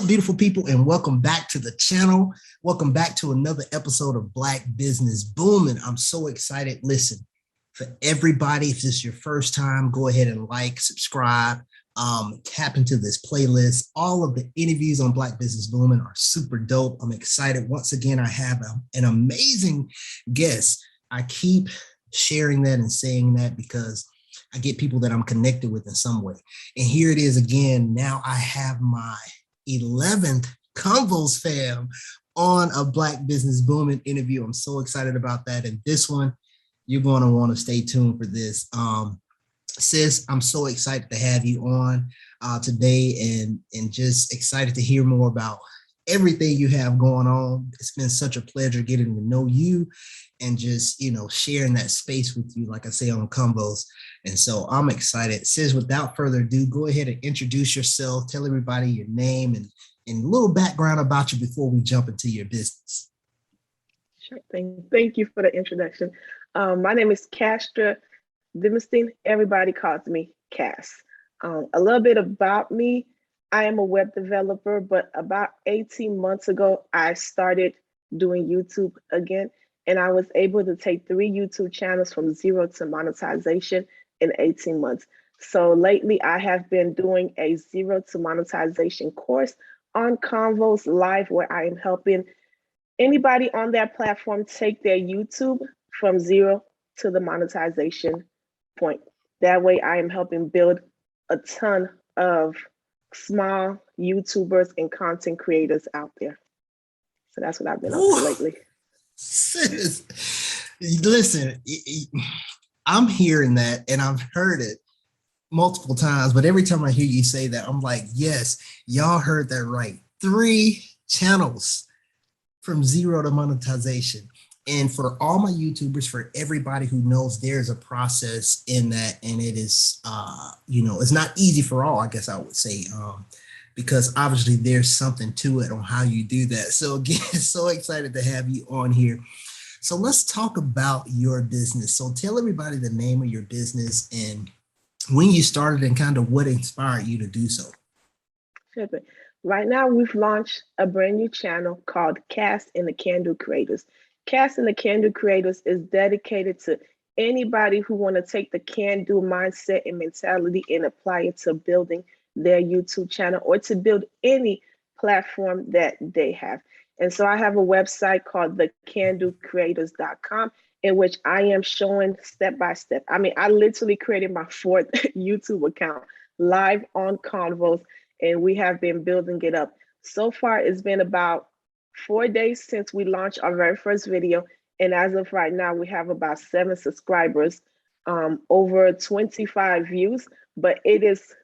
beautiful people, and welcome back to the channel. Welcome back to another episode of Black Business Booming. I'm so excited. Listen, for everybody, if this is your first time, go ahead and like, subscribe, tap into this playlist. All of the interviews on Black Business Booming are super dope. I'm excited. Once again, I have an amazing guest. I keep sharing that and saying that because I get people that I'm connected with in some way. And here it is again. Now I have my 11th Convoz fam on a Black Business Booming interview. I'm so excited about that. And this one, you're going to want to stay tuned for this. Sis, I'm so excited to have you on today and just excited to hear more about everything you have going on. It's been such a pleasure getting to know you and just, sharing that space with you, like I say on Convoz. And so I'm excited. Sis, without further ado, go ahead and introduce yourself. Tell everybody your name and a little background about you before we jump into your business. Sure thing. Thank you for the introduction. My name is Casthra Demosthene. Everybody calls me Cass. A little bit about me. I am a web developer, but about 18 months ago, I started doing YouTube again, and I was able to take 3 YouTube channels from zero to monetization in 18 months. So lately, I have been doing a zero to monetization course on Convoz Live, where I am helping anybody on that platform take their YouTube from zero to the monetization point. That way, I am helping build a ton of small YouTubers and content creators out there. So that's what I've been up to lately. Sis, listen, I'm hearing that and I've heard it multiple times, but every time I hear you say that, I'm like, yes, y'all heard that right. 3 channels from zero to monetization. And for all my YouTubers, for everybody who knows there's a process in that, and it is, it's not easy for all, I guess I would say, because obviously there's something to it on how you do that. So again, so excited to have you on here. So let's talk about your business. So tell everybody the name of your business and when you started and kind of what inspired you to do so. Sure. Right now, we've launched a brand new channel called Cast and the Can-Do Creators. Cast and the Can-Do Creators is dedicated to anybody who want to take the can-do mindset and mentality and apply it to building their YouTube channel or to build any platform that they have. And so I have a website called thecandocreators.com in which I am showing step-by-step. I mean, I literally created my 4th YouTube account live on Convoz, and we have been building it up. So far, it's been about 4 days since we launched our very first video. And as of right now, we have about 7 subscribers, over 25 views, but it is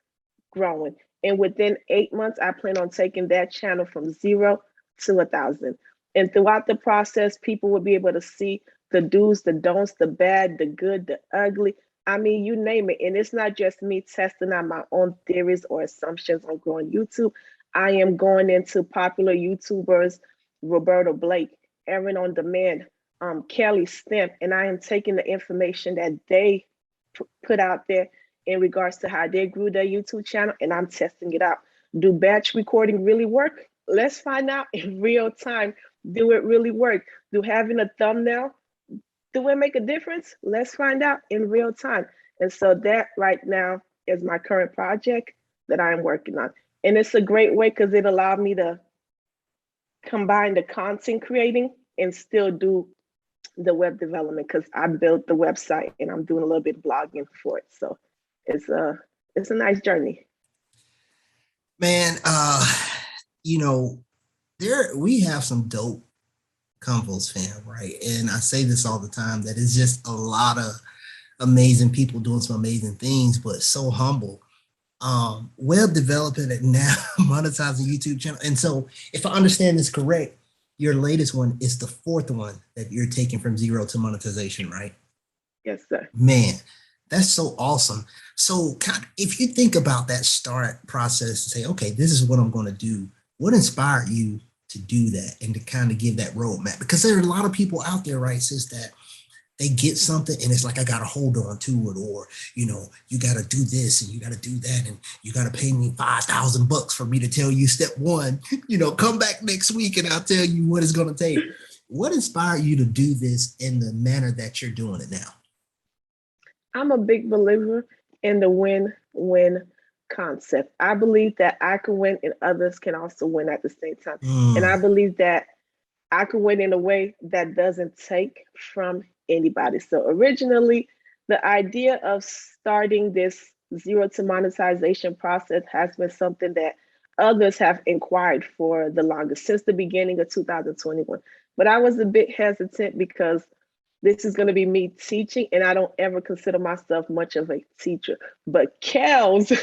growing. And within 8 months, I plan on taking that channel from 0 to 1,000. And throughout the process, people will be able to see the do's, the don'ts, the bad, the good, the ugly. I mean, you name it. And it's not just me testing out my own theories or assumptions on growing YouTube. I am going into popular YouTubers, Roberto Blake, Aaron on Demand, Kelly Stamp, and I am taking the information that they put out there in regards to how they grew their YouTube channel, and I'm testing it out. Do batch recording really work? Let's find out in real time. Do it really work? Do having a thumbnail, do it make a difference? Let's find out in real time. And so that right now is my current project that I'm working on. And it's a great way because it allowed me to combine the content creating and still do the web development because I built the website and I'm doing a little bit of blogging for it. So it's a nice journey. Man, we have some dope Convoz fam, right? And I say this all the time, that it's just a lot of amazing people doing some amazing things, but so humble. Web developing and now monetizing YouTube channel. And so if I understand this correct, your latest one is the 4th one that you're taking from 0 to monetization, right? Yes, sir. Man, that's so awesome. So if you think about that start process and say, okay, this is what I'm going to do, what inspired you to do that and to kind of give that roadmap? Because there are a lot of people out there, right, sis, that they get something and it's like, I got to hold on to it, or, you know, you got to do this and you got to do that. And you got to pay me $5,000 for me to tell you step one, you know, come back next week and I'll tell you what it's going to take. What inspired you to do this in the manner that you're doing it now? I'm a big believer in the win-win concept. I believe that I can win and others can also win at the same time. And I Mm, believe that I can win in a way that doesn't take from anybody. So originally, the idea of starting this zero to monetization process has been something that others have inquired for the longest, since the beginning of 2021. But I was a bit hesitant because this is going to be me teaching, and I don't ever consider myself much of a teacher. But Kels,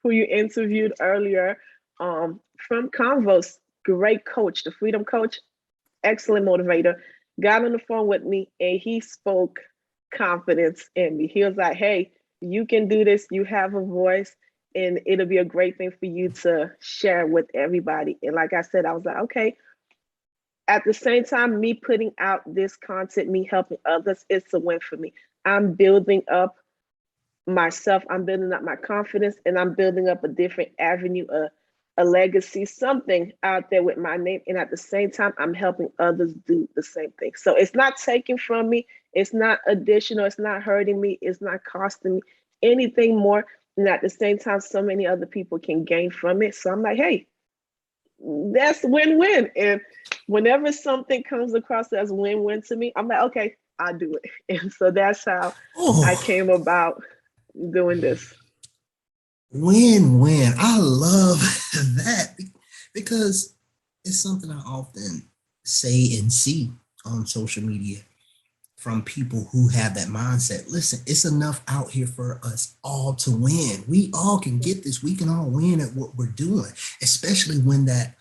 who you interviewed earlier, from Convoz, great coach, the freedom coach, excellent motivator, got on the phone with me and he spoke confidence in me. He was like, hey, you can do this. You have a voice and it'll be a great thing for you to share with everybody. And like I said, I was like, okay. At the same time, me putting out this content, me helping others, it's a win for me. I'm building up myself, I'm building up my confidence, and I'm building up a different avenue, a legacy, something out there with my name. And at the same time, I'm helping others do the same thing. So it's not taking from me, it's not additional, it's not hurting me, it's not costing me anything more. And at the same time, so many other people can gain from it. So I'm like, hey, that's win-win. And whenever something comes across as win-win to me, I'm like, okay, I'll do it. And so that's how I oh, came about doing this. win-win. I love that because it's something I often say and see on social media from people who have that mindset. Listen, it's enough out here for us all to win. We all can get this. We can all win at what we're doing, especially when that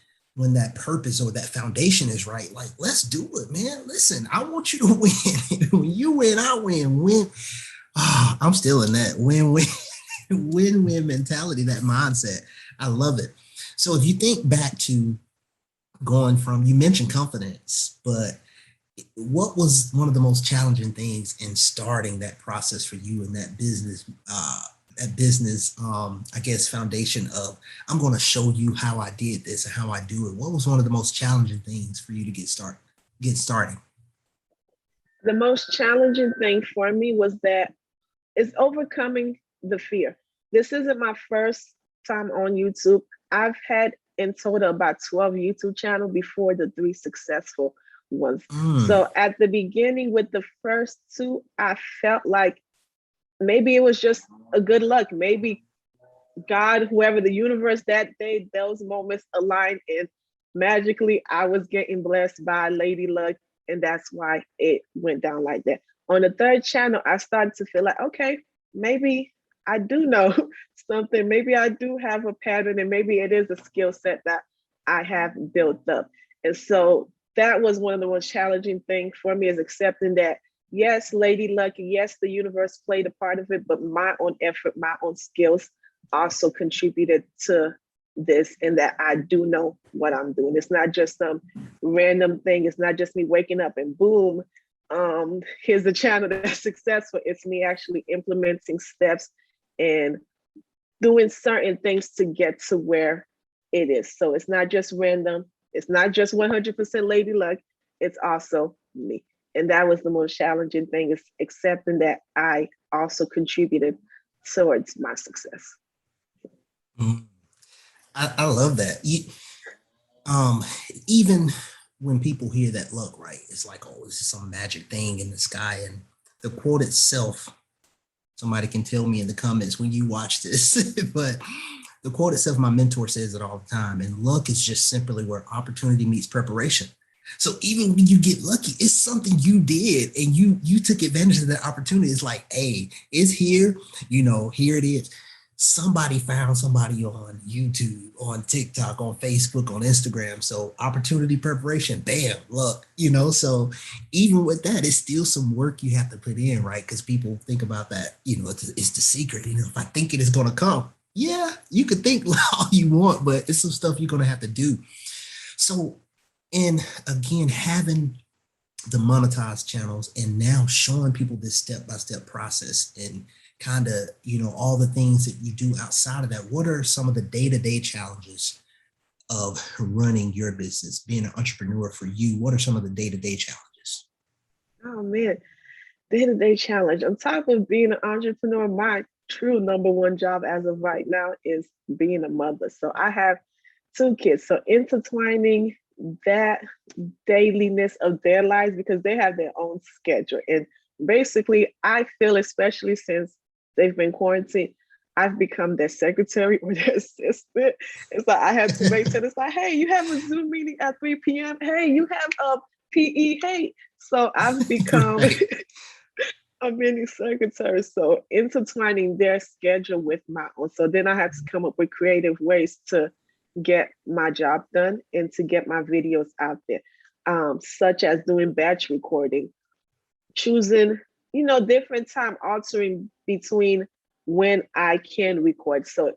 purpose or that foundation is right. Like, let's do it, man. Listen, I want you to win. When you win, I win. Win. Oh, I'm still in that win-win, win-win mentality, that mindset. I love it. So if you think back to going from, you mentioned confidence, but what was one of the most challenging things in starting that process for you in that business, I guess, foundation of, I'm going to show you how I did this and how I do it? What was one of the most challenging things for you to get started? The most challenging thing for me was that it's overcoming the fear. This isn't my first time on YouTube. I've had in total about 12 YouTube channels before the three successful ones. Mm, So at the beginning with the first two, I felt like maybe it was just a good luck. Maybe God, whoever, the universe, that day, those moments aligned, and magically I was getting blessed by Lady Luck, and that's why it went down like that. On the third channel, I started to feel like, okay, maybe I do know something. Maybe I do have a pattern, and maybe it is a skill set that I have built up. And so that was one of the most challenging things for me, is accepting that, yes, Lady Luck, yes, the universe played a part of it, but my own effort, my own skills also contributed to this, and that I do know what I'm doing. It's not just some random thing. It's not just me waking up and boom, here's the channel that's successful. It's me actually implementing steps and doing certain things to get to where it is. So it's not just random. It's not just 100% Lady Luck. It's also me. And that was the most challenging thing, is accepting that I also contributed towards my success. mm. I love that. Um, Even when people hear that luck, right, it's like, oh, this is some magic thing in the sky. And the quote itself, somebody can tell me in the comments when you watch this, but the quote itself, my mentor says it all the time. And luck is just simply where opportunity meets preparation. So even when you get lucky, it's something you did and you took advantage of that opportunity. It's like, hey, it's here, here it is. Somebody found somebody on YouTube, on TikTok, on Facebook, on Instagram. So opportunity preparation, bam, look, so even with that, it's still some work you have to put in, right? Because people think about that, it's the secret. If I think it is going to come, yeah, you could think all you want, but it's some stuff you're going to have to do. So, and again, having the monetized channels and now showing people this step-by-step process and kind of, all the things that you do outside of that. What are some of the day-to-day challenges of running your business, being an entrepreneur for you? What are some of the day-to-day challenges? Oh man, day-to-day challenge. On top of being an entrepreneur, my true number one job as of right now is being a mother. So I have two kids. So intertwining that dailiness of their lives because they have their own schedule. And basically, I feel, especially since they've been quarantined, I've become their secretary or their assistant. It's like I have to make sure it's like, hey, you have a Zoom meeting at 3 p.m. Hey, you have a PE. Hey. So I've become a mini secretary. So intertwining their schedule with my own. So then I had to come up with creative ways to get my job done and to get my videos out there, such as doing batch recording, choosing, different time, altering between when I can record. So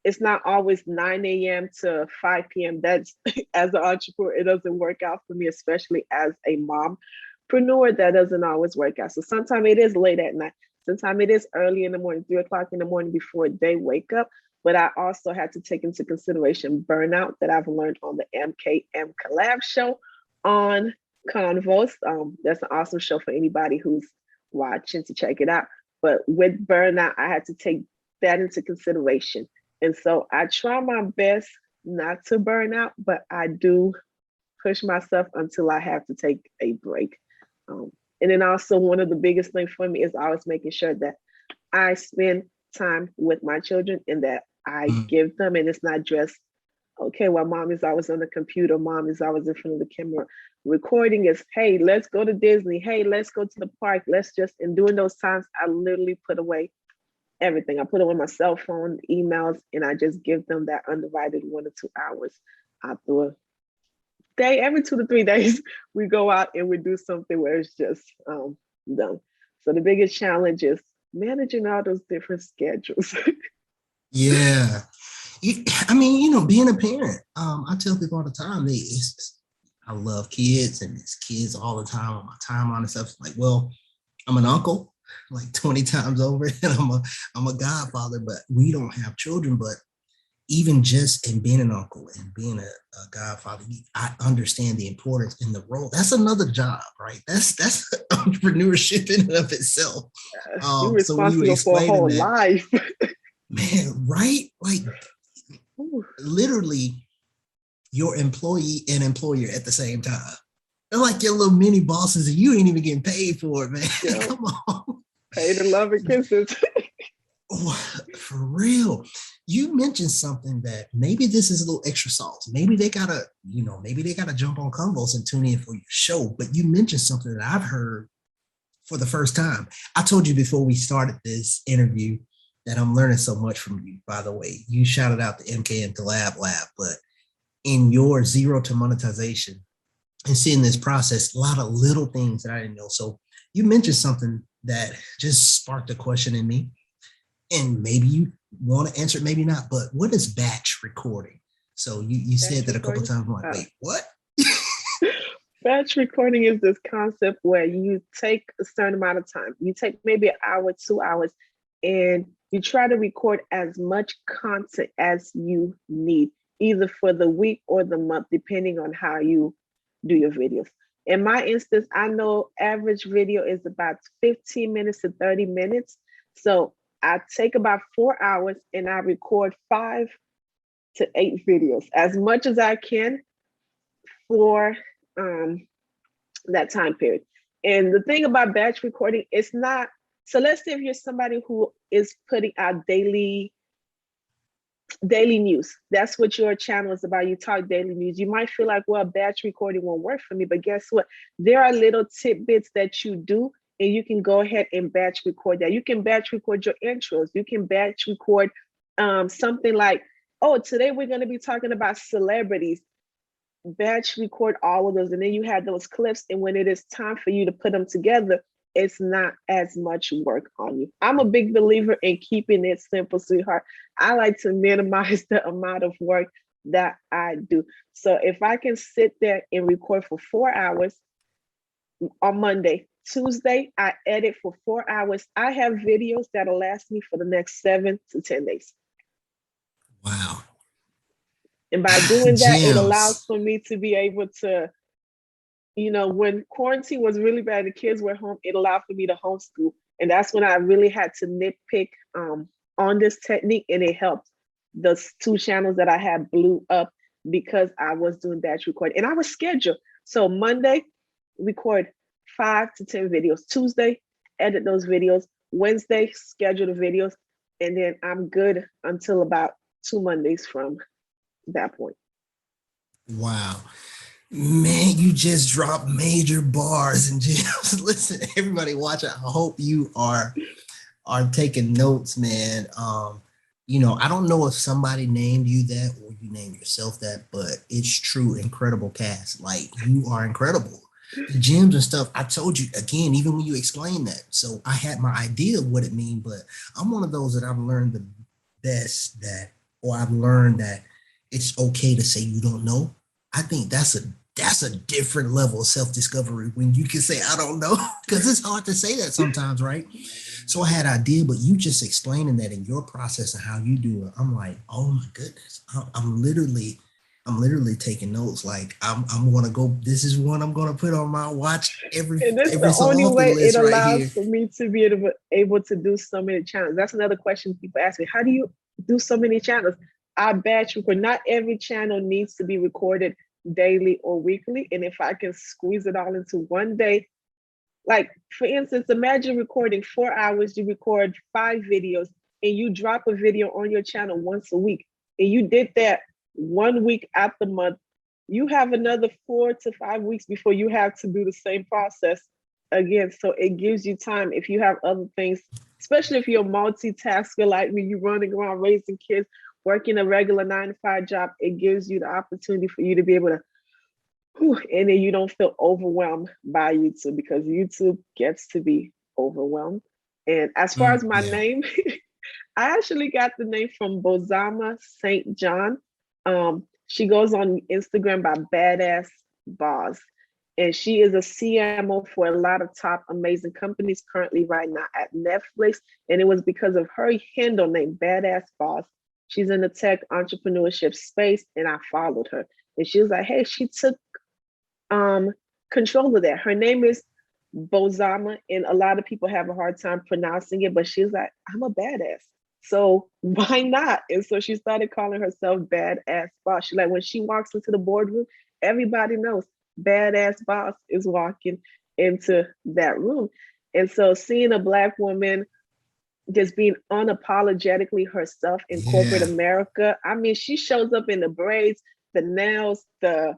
it's not always 9 a.m. to 5 p.m. That's as an entrepreneur, it doesn't work out for me, especially as a mompreneur. That doesn't always work out. So sometimes it is late at night. Sometimes it is early in the morning, 3 o'clock in the morning before they wake up. But I also had to take into consideration burnout that I've learned on the MKM Collab show on Convoz. That's an awesome show for anybody who's watching to check it out. But with burnout, I had to take that into consideration. And so I try my best not to burn out, but I do push myself until I have to take a break. And then also one of the biggest things for me is always making sure that I spend time with my children and that I give them, and it's not just, okay, well, mom is always on the computer, mom is always in front of the camera. Recording is, hey, let's go to Disney, hey, let's go to the park, and during those times, I literally put away everything. I put away my cell phone, emails, and I just give them that undivided 1 or 2 hours after a day. Every 2 to 3 days, we go out and we do something where it's just done. So the biggest challenge is managing all those different schedules. Yeah. Being a parent, I tell people all the time, I love kids and it's kids all the time on my timeline and stuff. Like, well, I'm an uncle like 20 times over and I'm a godfather, but we don't have children. But even just in being an uncle and being a godfather, I understand the importance in the role. That's another job, right? That's entrepreneurship in and of itself. You're So when you were responsible for a explaining whole that, life. man, right? Like literally your employee and employer at the same time. They're like your little mini bosses and you ain't even getting paid for it, man. Yeah. Come on. Paid in love and kisses. For real. You mentioned something that maybe this is a little extra sauce. Maybe they gotta jump on Convoz and tune in for your show. But you mentioned something that I've heard for the first time. I told you before we started this interview that I'm learning so much from you, by the way. You shouted out the MKM Collab Lab, but in your zero to monetization and seeing this process, a lot of little things that I didn't know. So you mentioned something that just sparked a question in me. And maybe you want to answer it, maybe not, but what is batch recording? So you said that a couple of times. I'm like, wait, what? Batch recording is this concept where you take a certain amount of time. You take maybe an hour, 2 hours, and you try to record as much content as you need, either for the week or the month, depending on how you do your videos. In my instance, I know average video is about 15 minutes to 30 minutes. So I take about 4 hours and I record 5 to 8 videos, as much as I can for that time period. And the thing about batch recording, it's not, so let's say if you're somebody who is putting out daily news, that's what your channel is about. You talk daily news. You might feel like, well, batch recording won't work for me, but guess what? There are little tidbits that you do, and you can go ahead and batch record that. You can batch record your intros. You can batch record something like, oh, today we're going to be talking about celebrities. Batch record all of those, and then you have those clips, and when it is time for you to put them together, it's not as much work on you. I'm a big believer in keeping it simple, sweetheart. I like to minimize the amount of work that I do. So if I can sit there and record for 4 hours, on Monday. Tuesday, I edit for 4 hours. I have videos that'll last me for the next 7 to 10 days. Wow. And by doing that, it allows Gems. for me to be able to, when quarantine was really bad, the kids were home, it allowed for me to homeschool. And that's when I really had to nitpick on this technique, and it helped. The 2 channels that I had blew up because I was doing batch recording, and I was scheduled. So Monday, record 5 to 10 videos. Tuesday, edit those videos. Wednesday, schedule the videos. And then I'm good until about 2 Mondays from that point. Wow. Man, you just dropped major bars and gems. Listen, everybody watch it. I hope you are taking notes, man. I don't know if somebody named you that or you named yourself that, but it's true. Incredible cast. Like, you are incredible. The gems and stuff, I told you again, even when you explained that. So I had my idea of what it means, but I'm one of those that I've learned the best I've learned that it's okay to say you don't know. I think that's a different level of self-discovery when you can say I don't know, because it's hard to say that sometimes, right? So I had an idea, but you just explaining that in your process and how you do it, I'm like, oh my goodness, I'm literally taking notes. Like, I'm gonna go. This is one I'm gonna put on my watch And this is every the so only often way it list right allows here. for me to be able to do so many channels. That's another question people ask me. How do you do so many channels? I batch record. Not every channel needs to be recorded daily or weekly. And if I can squeeze it all into one day, like for instance, imagine recording 4 hours, you record 5 videos, and you drop a video on your channel once a week. And you did that 1 week out the month. You have another 4 to 5 weeks before you have to do the same process again. So it gives you time if you have other things, especially if you're a multitasker like me, you're running around raising kids, working a regular 9 to 5 job, it gives you the opportunity for you to be able to, and then you don't feel overwhelmed by YouTube, because YouTube gets to be overwhelmed. And as far as my Yeah. name, I actually got the name from Bozama St. John. She goes on Instagram by Badass Boss. And she is a CMO for a lot of top amazing companies currently right now at Netflix. And it was because of her handle name, Badass Boss. She's in the tech entrepreneurship space, and I followed her. And she was like, hey, she took control of that. Her name is Bozama, and a lot of people have a hard time pronouncing it, but she's like, I'm a badass. So why not? And so she started calling herself Badass Boss. She like, when she walks into the boardroom, everybody knows Badass Boss is walking into that room. And so seeing a Black woman just being unapologetically herself in corporate Yeah. America, I mean, she shows up in the braids, the nails, the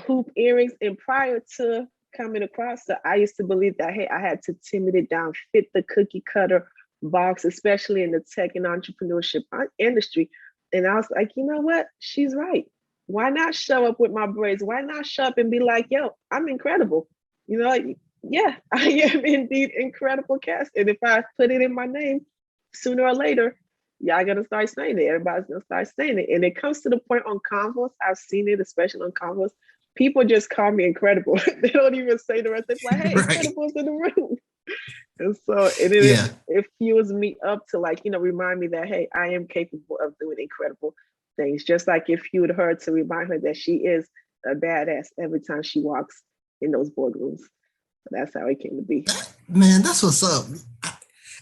hoop earrings. And prior to coming across her, I used to believe that, hey, I had to timid it down, fit the cookie cutter box, especially in the tech and entrepreneurship industry. And I was like, you know what? She's right. Why not show up with my braids? Why not show up and be like, yo, I'm incredible? You know, yeah, I am indeed incredible, Cass. And if I put it in my name, sooner or later, y'all gonna start saying it. Everybody's gonna start saying it. And it comes to the point on Convoz, I've seen it, especially on Convoz, people just call me incredible. They don't even say the rest. They're like, hey, Right. Incredible's in the room. And so Yeah. it fuels me up to, like, remind me that, hey, I am capable of doing incredible things. Just like it fueled her to remind her that she is a badass every time she walks in those boardrooms. So that's how it came to be. Man, that's what's up.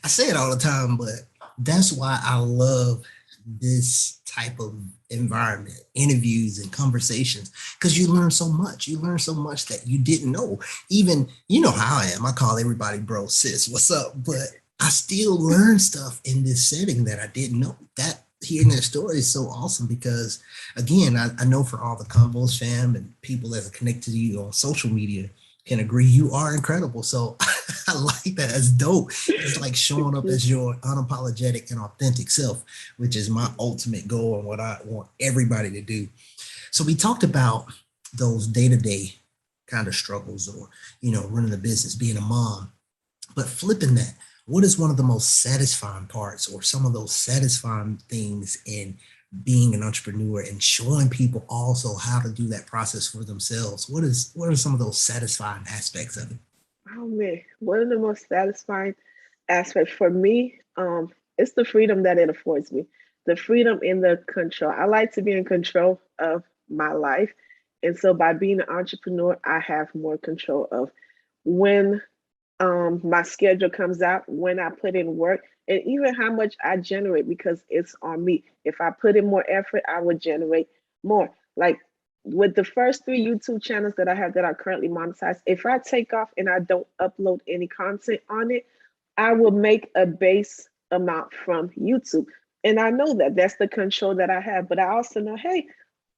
I say it all the time, but that's why I love this type of environment, interviews and conversations, because you learn so much. You learn so much that you didn't know. Even, you know how I am. I call everybody bro, sis, what's up? But I still learn stuff in this setting that I didn't know. That hearing that story is so awesome because, again, I know for all the Convoz fam and people that are connected to you on social media can agree you are incredible. So I like that. That's dope. It's like showing up as your unapologetic and authentic self, which is my ultimate goal and what I want everybody to do. So we talked about those day-to-day kind of struggles, or, running a business, being a mom, but flipping that, what is one of the most satisfying parts or some of those satisfying things in being an entrepreneur and showing people also how to do that process for themselves? What are some of those satisfying aspects of it? Oh man, one of the most satisfying aspects for me, it's the freedom that it affords me. The freedom in the control. I like to be in control of my life. And so by being an entrepreneur, I have more control of when my schedule comes out, when I put in work, and even how much I generate because it's on me. If I put in more effort, I would generate more. Like with the first three YouTube channels that I have that are currently monetized, if I take off and I don't upload any content on it, I will make a base amount from YouTube. And I know that that's the control that I have. But I also know, hey,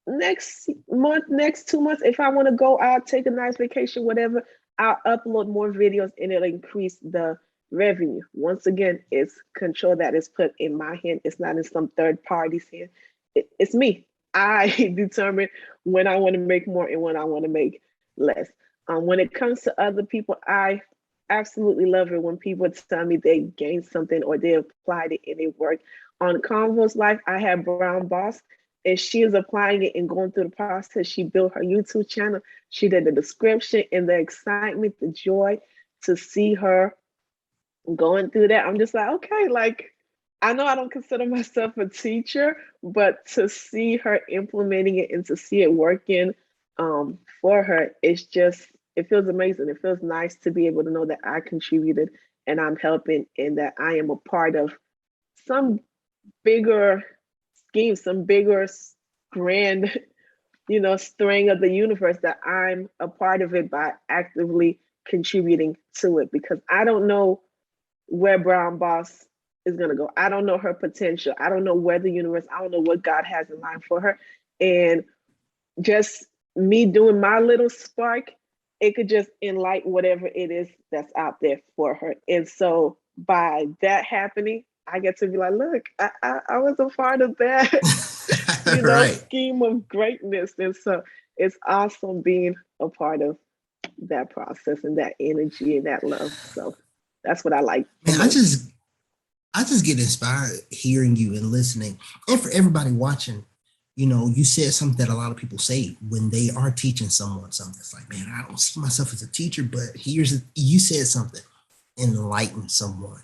next month, next 2 months, if I want to go out, take a nice vacation, whatever, I'll upload more videos and it'll increase the revenue. Once again, it's control that is put in my hand. It's not in some third party's hand. It's me. I determine when I want to make more and when I want to make less. When it comes to other people, I absolutely love it when people tell me they gained something or they applied it and it worked. On Convoz Life, I have Brown Boss, and she is applying it and going through the process. She built her YouTube channel. She did the description and the excitement, the joy to see her going through that. I'm just like, okay, like I know I don't consider myself a teacher, but to see her implementing it and to see it working for her, it's just, it feels amazing. It feels nice to be able to know that I contributed and I'm helping and that I am a part of some bigger scheme, some bigger grand, string of the universe, that I'm a part of it by actively contributing to it, because I don't know where Brown Boss is going to go. I don't know her potential. I don't know where the universe, I don't know what God has in line for her. And just me doing my little spark, it could just enlighten whatever it is that's out there for her. And so by that happening, I get to be like, look, I was a part of that, Right. scheme of greatness. And so it's awesome being a part of that process and that energy and that love. So that's what I like the Man, most. I just get inspired hearing you and listening. And for everybody watching, you said something that a lot of people say when they are teaching someone something. It's like, man, I don't see myself as a teacher, but you said something, enlighten someone.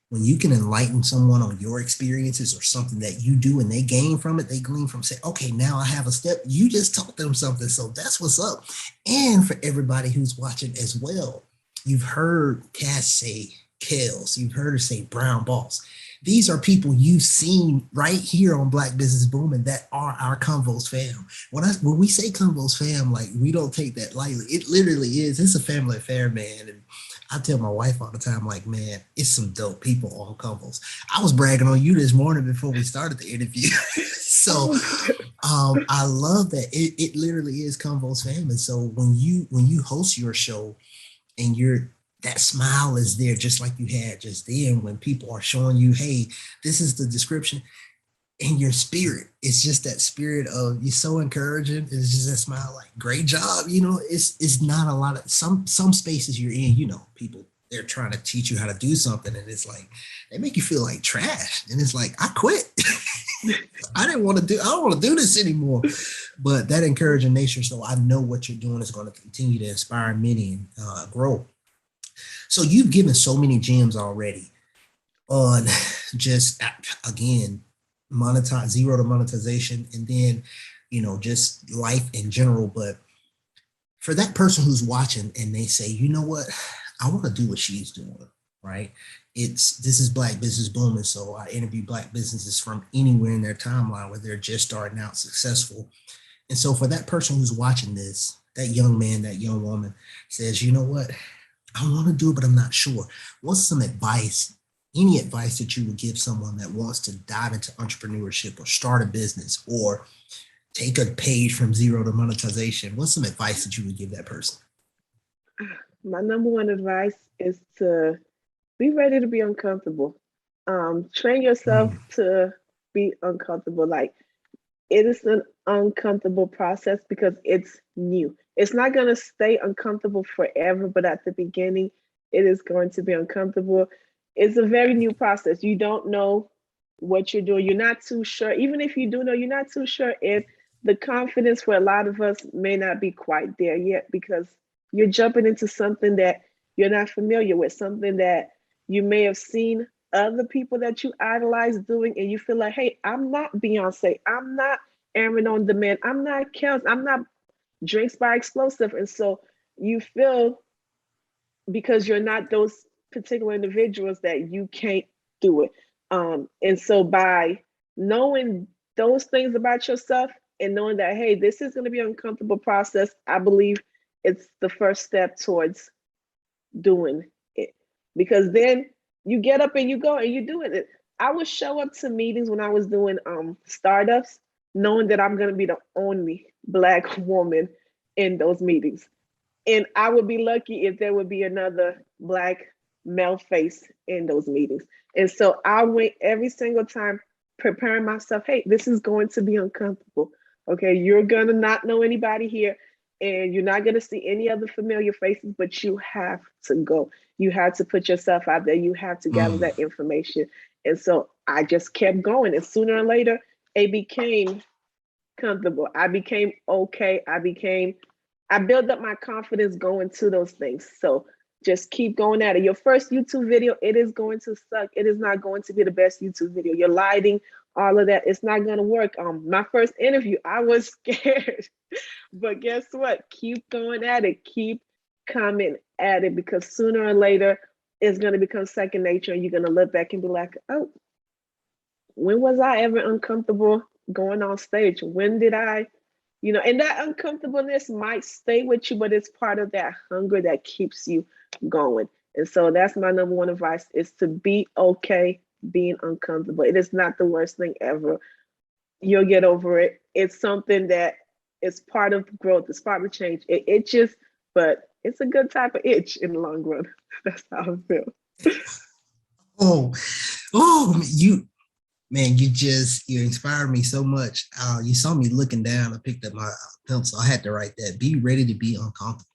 When you can enlighten someone on your experiences or something that you do and they gain from it, they glean from, say, okay, now I have a step. You just taught them something. So that's what's up. And for everybody who's watching as well, you've heard Cass say Kels, you've heard her say Brown Boss. These are people you've seen right here on Black Business Booming that are our Convoz fam. When we say Convoz fam, like, we don't take that lightly. It literally is. It's a family affair, man. And I tell my wife all the time, like, man, it's some dope people on Convoz. I was bragging on you this morning before we started the interview. So I love that. It literally is Convoz fam. And so when you host your show and that smile is there, just like you had just then, when people are showing you, hey, this is the description, and your spirit, it's just that spirit of, you're so encouraging. It's just that smile, like, great job. It's not a lot of some spaces you're in, people, they're trying to teach you how to do something, and it's like they make you feel like trash, and it's like, I quit. I don't want to do this anymore. But that encouraging nature, so I know what you're doing is going to continue to inspire many and grow. So you've given so many gems already on just, again, monetize, zero to monetization, and then just life in general. But for that person who's watching and they say, you know what, I want to do what she's doing, right? This is Black Business Booming, so I interview Black businesses from anywhere in their timeline where they're just starting out successful. And so for that person who's watching this, that young man, that young woman says, you know what, I want to do it, but I'm not sure. What's some advice, any advice that you would give someone that wants to dive into entrepreneurship or start a business or take a page from zero to monetization? What's some advice that you would give that person? My number one advice is to be ready to be uncomfortable. Train yourself Mm, to be uncomfortable. Like, it is an uncomfortable process because it's new. It's not going to stay uncomfortable forever, but at the beginning, it is going to be uncomfortable. It's a very new process. You don't know what you're doing. You're not too sure. Even if you do know, you're not too sure if the confidence for a lot of us may not be quite there yet, because you're jumping into something that you're not familiar with, something that you may have seen other people that you idolize doing, and you feel like, hey, I'm not Beyonce, I'm not Aaron on Demand, I'm not Kels, I'm not Drinks by Explosive. And so you feel, because you're not those particular individuals, that you can't do it. And so by knowing those things about yourself and knowing that, hey, this is going to be an uncomfortable process, I believe it's the first step towards doing it. Because then you get up and you go and you do it. I would show up to meetings when I was doing startups, knowing that I'm going to be the only Black woman in those meetings. And I would be lucky if there would be another Black male face in those meetings. And so I went every single time preparing myself. Hey, this is going to be uncomfortable. Okay, you're going to not know anybody here, and you're not going to see any other familiar faces, but you have to go. You have to put yourself out there. You have to gather that information. And so I just kept going. And sooner or later, it became comfortable. I became okay. I built up my confidence going to those things. So just keep going at it. Your first YouTube video, it is going to suck. It is not going to be the best YouTube video. Your lighting, all of that, it's not going to work. My first interview, I was scared. But guess what? Keep going at it. Keep coming at it, because sooner or later, it's going to become second nature. And you're going to look back and be like, oh, when was I ever uncomfortable going on stage? When did I, and that uncomfortableness might stay with you, but it's part of that hunger that keeps you going. And so that's my number one advice, is to be okay being uncomfortable. It is not the worst thing ever. You'll get over it. It's something that is part of growth. It's part of change. It itches, but it's a good type of itch in the long run. That's how I feel. You inspired me so much. You saw me looking down. I picked up my pencil. I had to write that. Be ready to be uncomfortable.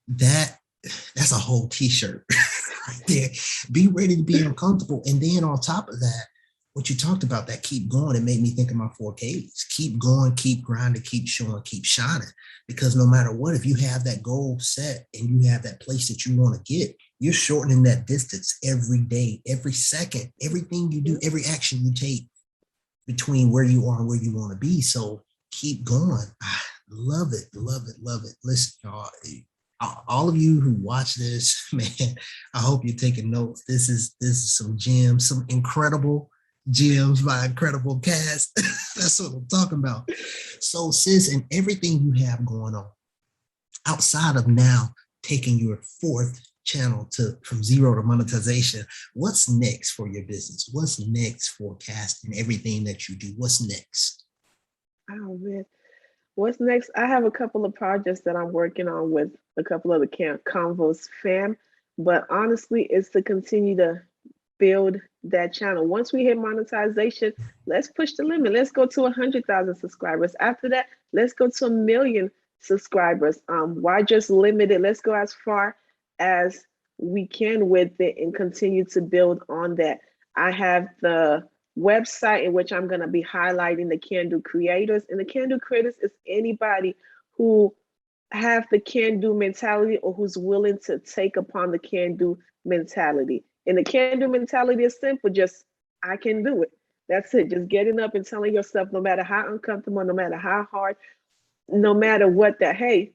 That's a whole t-shirt right there. Be ready to be uncomfortable. And then on top of that, what you talked about, that keep going, it made me think of my 4Ks. Keep going, keep grinding, keep showing, keep shining. Because no matter what, if you have that goal set and you have that place that you want to get, you're shortening that distance every day, every second, everything you do, every action you take between where you are and where you want to be. So keep going. I love it, love it, love it. Listen, y'all, all of you who watch this, man, I hope you're taking notes. This is some gems, some incredible gems by incredible cast. That's what I'm talking about. So sis, and everything you have going on outside of now taking your fourth channel from zero to monetization, what's next for your business? What's next for Cast and everything that you do? What's next? Oh man, what's next? I have a couple of projects that I'm working on with a couple of the Convoz fam, but honestly, it's to continue to build that channel. Once we hit monetization, let's push the limit. Let's go to 100,000 subscribers. After that, let's go to 1 million subscribers. Why just limit it? Let's go as far as we can with it and continue to build on that. I have the website in which I'm going to be highlighting the can-do creators. And the can-do creators is anybody who have the can-do mentality or who's willing to take upon the can-do mentality. And the can-do mentality is simple, just I can do it. That's it. Just getting up and telling yourself, no matter how uncomfortable, no matter how hard, no matter what, that, hey,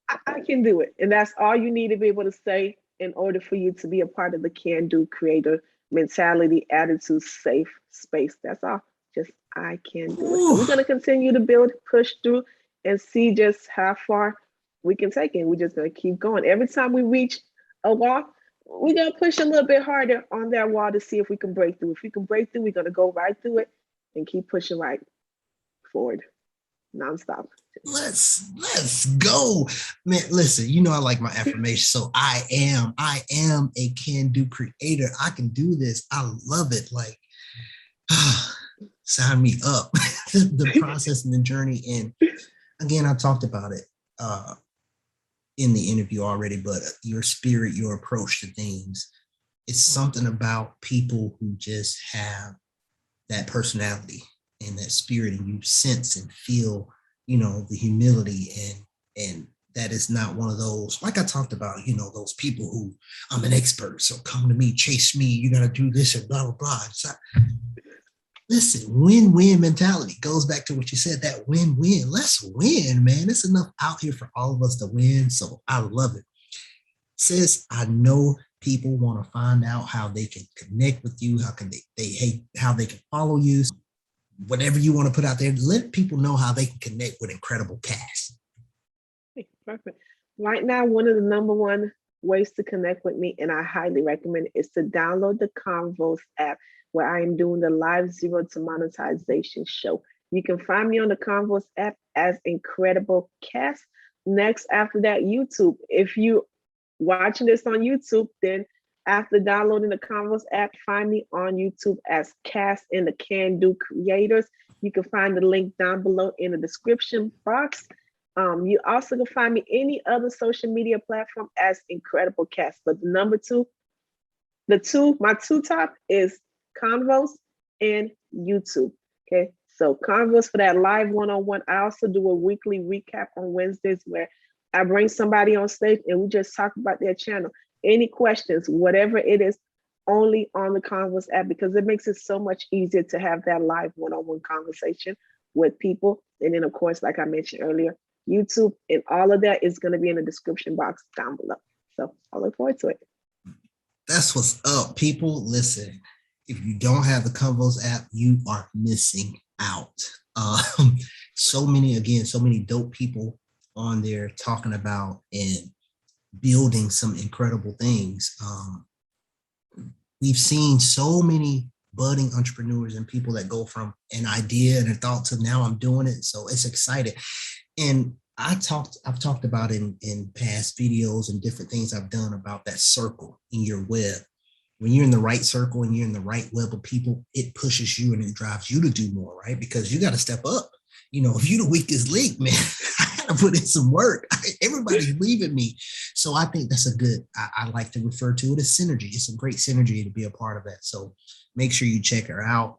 I can do it. And that's all you need to be able to say in order for you to be a part of the can-do creator mentality, attitude, safe space. That's all. Just I can do it. So we're going to continue to build, push through, and see just how far we can take it. We're just going to keep going. Every time we reach a wall, we're going to push a little bit harder on that wall to see if we can break through. If we can break through, we're going to go right through it and keep pushing right forward, nonstop. Let's go, man. Listen, I like my affirmation. So I am a can-do creator. I can do this. I love it. Like, sign me up. The process and the journey. And again, I talked about it in the interview already, but your spirit, your approach to things, it's something about people who just have that personality and that spirit, and you sense and feel, the humility, and that is not one of those, like I talked about, those people who, I'm an expert, so come to me, chase me, you got to do this and blah, blah, blah. Listen, win-win mentality goes back to what you said, that win-win. Let's win, man. It's enough out here for all of us to win. So I love it. Sis, I know people want to find out how they can connect with you, how can how they can follow you. Whatever you want to put out there, let people know how they can connect with Incredible Cast. Perfect. Right now, one of the number one ways to connect with me, and I highly recommend it, is to download the Convoz app, where I am doing the live Zero to Monetization show. You can find me on the Convoz app as Incredible Cast. Next, after that, YouTube. If you watching this on YouTube, then after downloading the Convoz app, find me on YouTube as Cast and the Can Do Creators. You can find the link down below in the description box. You also can find me any other social media platform as Incredible Cast. But the number two, my two top is Convoz and YouTube. Okay, so Convoz for that live one-on-one. I also do a weekly recap on Wednesdays where I bring somebody on stage and we just talk about their channel. Any questions, whatever it is, only on the Convoz app, because it makes it so much easier to have that live one-on-one conversation with people. And then, of course, like I mentioned earlier, YouTube and all of that is going to be in the description box down below. So I look forward to it. That's what's up, people. Listen, if you don't have the Convoz app, you are missing out. So many dope people on there talking about and building some incredible things. We've seen so many budding entrepreneurs and people that go from an idea and a thought to now I'm doing it. So it's exciting. And I've talked about in past videos and different things I've done about that circle in your web. When you're in the right circle and you're in the right web of people, it pushes you and it drives you to do more, right? Because you got to step up. If you're the weakest link, man, I got to put in some work. Everybody's leaving me. So I think that's I like to refer to it as synergy. It's a great synergy to be a part of that. So make sure you check her out.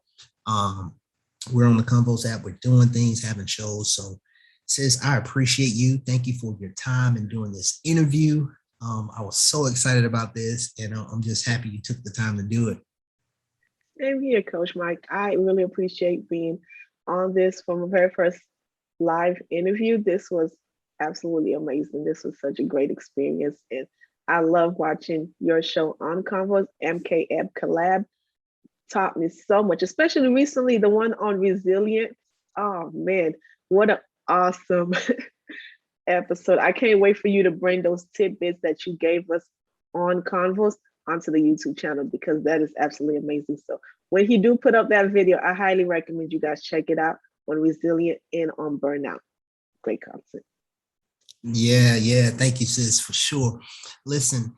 We're on the Convoz app. We're doing things, having shows. So sis, I appreciate you. Thank you for your time and doing this interview. I was so excited about this, and I'm just happy you took the time to do it. Same here, Coach Mike. I really appreciate being on this from the very first live interview. This was absolutely amazing. This was such a great experience, and I love watching your show on Convoz. MKF Collab taught me so much, especially recently, the one on resilience. Oh man, what an awesome episode. I can't wait for you to bring those tidbits that you gave us on Convoz onto the YouTube channel, because that is absolutely amazing. So when he do put up that video, I highly recommend you guys check it out on resilient and on burnout. Great content. Yeah. Thank you, sis, for sure. Listen,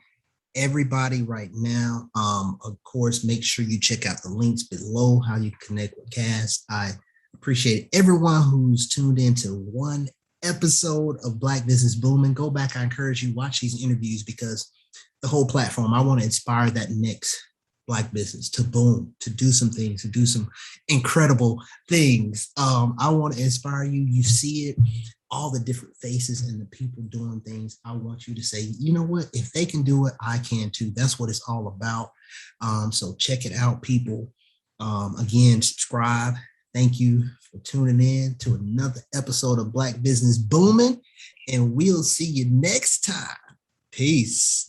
everybody right now, of course, make sure you check out the links below, how you connect with Cass. I appreciate everyone who's tuned into one episode of Black Business Booming. Go back. I encourage you, watch these interviews, because the whole platform, I want to inspire that next Black business to boom, to do some things, to do some incredible things. I want to inspire you. You see it, all the different faces and the people doing things. I want you to say, you know what, if they can do it, I can too. That's what it's all about. So check it out, people. Again, subscribe. Thank you for tuning in to another episode of Black Business Booming, and we'll see you next time. Peace.